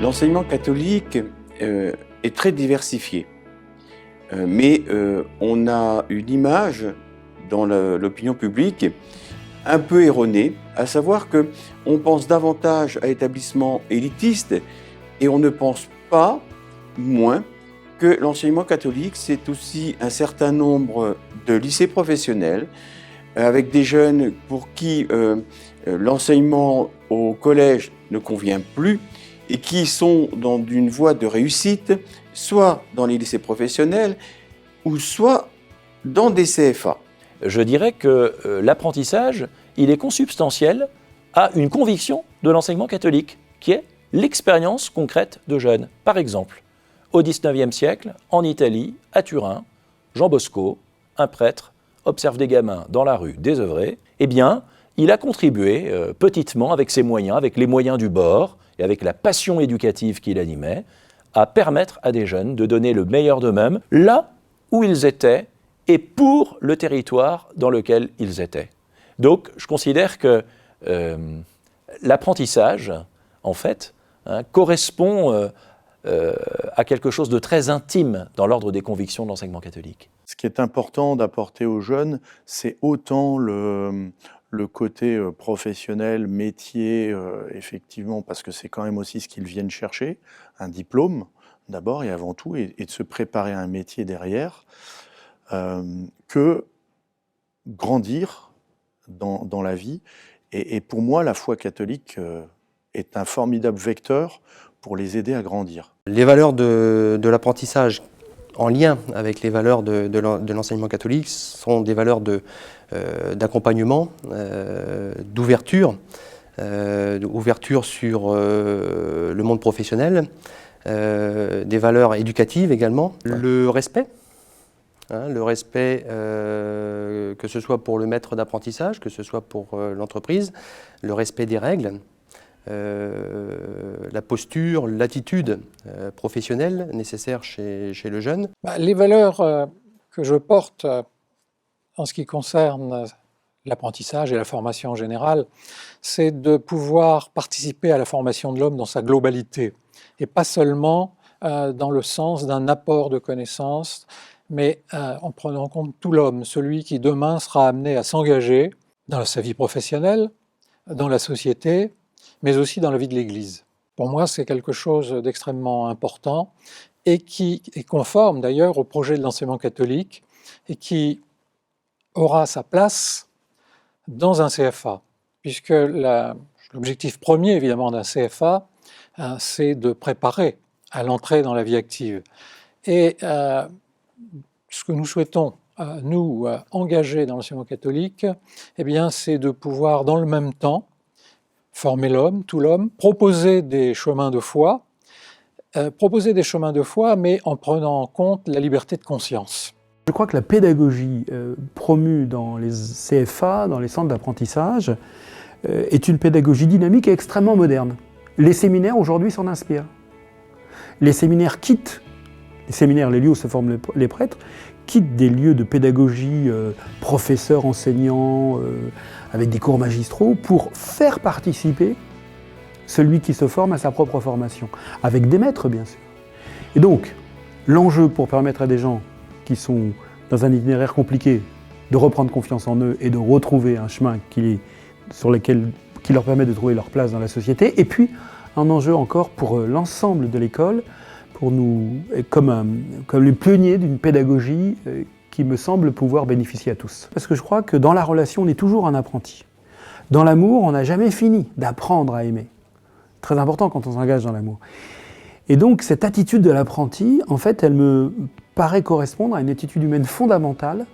L'enseignement catholique est très diversifié, mais on a une image dans l'opinion publique un peu erronée, à savoir qu'on pense davantage à établissements élitistes et on ne pense pas moins que l'enseignement catholique, c'est aussi un certain nombre de lycées professionnels avec des jeunes pour qui l'enseignement au collège ne convient plus et qui sont dans une voie de réussite, soit dans les lycées professionnels ou soit dans des CFA. Je dirais que l'apprentissage, il est consubstantiel à une conviction de l'enseignement catholique, qui est l'expérience concrète de jeunes. Par exemple, au XIXe siècle, en Italie, à Turin, Jean Bosco, un prêtre, observe des gamins dans la rue désœuvrés. Eh bien, il a contribué petitement, avec ses moyens, avec les moyens du bord et avec la passion éducative qu'il animait, à permettre à des jeunes de donner le meilleur d'eux-mêmes là où ils étaient et pour le territoire dans lequel ils étaient. Donc, je considère que l'apprentissage, en fait, correspond à quelque chose de très intime dans l'ordre des convictions de l'enseignement catholique. Ce qui est important d'apporter aux jeunes, c'est autant le côté professionnel, métier, effectivement, parce que c'est quand même aussi ce qu'ils viennent chercher, un diplôme d'abord et avant tout, et de se préparer à un métier derrière, que grandir dans la vie. Et pour moi, la foi catholique est un formidable vecteur pour les aider à grandir. Les valeurs de l'apprentissage en lien avec les valeurs de l'enseignement catholique sont des valeurs d'accompagnement, d'ouverture, ouverture sur le monde professionnel, des valeurs éducatives également, le respect. Le respect, que ce soit pour le maître d'apprentissage, que ce soit pour l'entreprise, le respect des règles, la posture, l'attitude professionnelle nécessaire chez le jeune. Les valeurs que je porte en ce qui concerne l'apprentissage et la formation en général, c'est de pouvoir participer à la formation de l'homme dans sa globalité, et pas seulement dans le sens d'un apport de connaissances, mais en prenant en compte tout l'homme, celui qui demain sera amené à s'engager dans sa vie professionnelle, dans la société, mais aussi dans la vie de l'Église. Pour moi, c'est quelque chose d'extrêmement important et qui est conforme d'ailleurs au projet de l'enseignement catholique et qui aura sa place dans un CFA, puisque l'objectif premier évidemment d'un CFA, c'est de préparer à l'entrée dans la vie active. Et ce que nous souhaitons, nous, engager dans l'enseignement catholique, eh bien, c'est de pouvoir, dans le même temps, former l'homme, tout l'homme, proposer des chemins de foi, mais en prenant en compte la liberté de conscience. Je crois que la pédagogie promue dans les CFA, dans les centres d'apprentissage, est une pédagogie dynamique et extrêmement moderne. Les séminaires aujourd'hui s'en inspirent. Les séminaires quittent, les lieux où se forment les prêtres, quittent des lieux de pédagogie, professeurs, enseignants, avec des cours magistraux, pour faire participer celui qui se forme à sa propre formation, avec des maîtres bien sûr. Et donc, l'enjeu pour permettre à des gens qui sont dans un itinéraire compliqué de reprendre confiance en eux et de retrouver un chemin qui leur permet de trouver leur place dans la société, et puis un enjeu encore pour l'ensemble de l'école, pour nous, comme les pionniers d'une pédagogie qui me semble pouvoir bénéficier à tous. Parce que je crois que dans la relation, on est toujours un apprenti. Dans l'amour, on n'a jamais fini d'apprendre à aimer. Très important quand on s'engage dans l'amour. Et donc, cette attitude de l'apprenti, en fait, elle me paraît correspondre à une attitude humaine fondamentale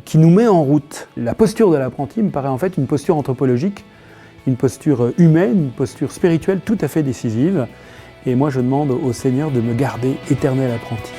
qui nous met en route. La posture de l'apprenti me paraît en fait une posture anthropologique, une posture humaine, une posture spirituelle tout à fait décisive. Et moi, je demande au Seigneur de me garder éternel apprenti.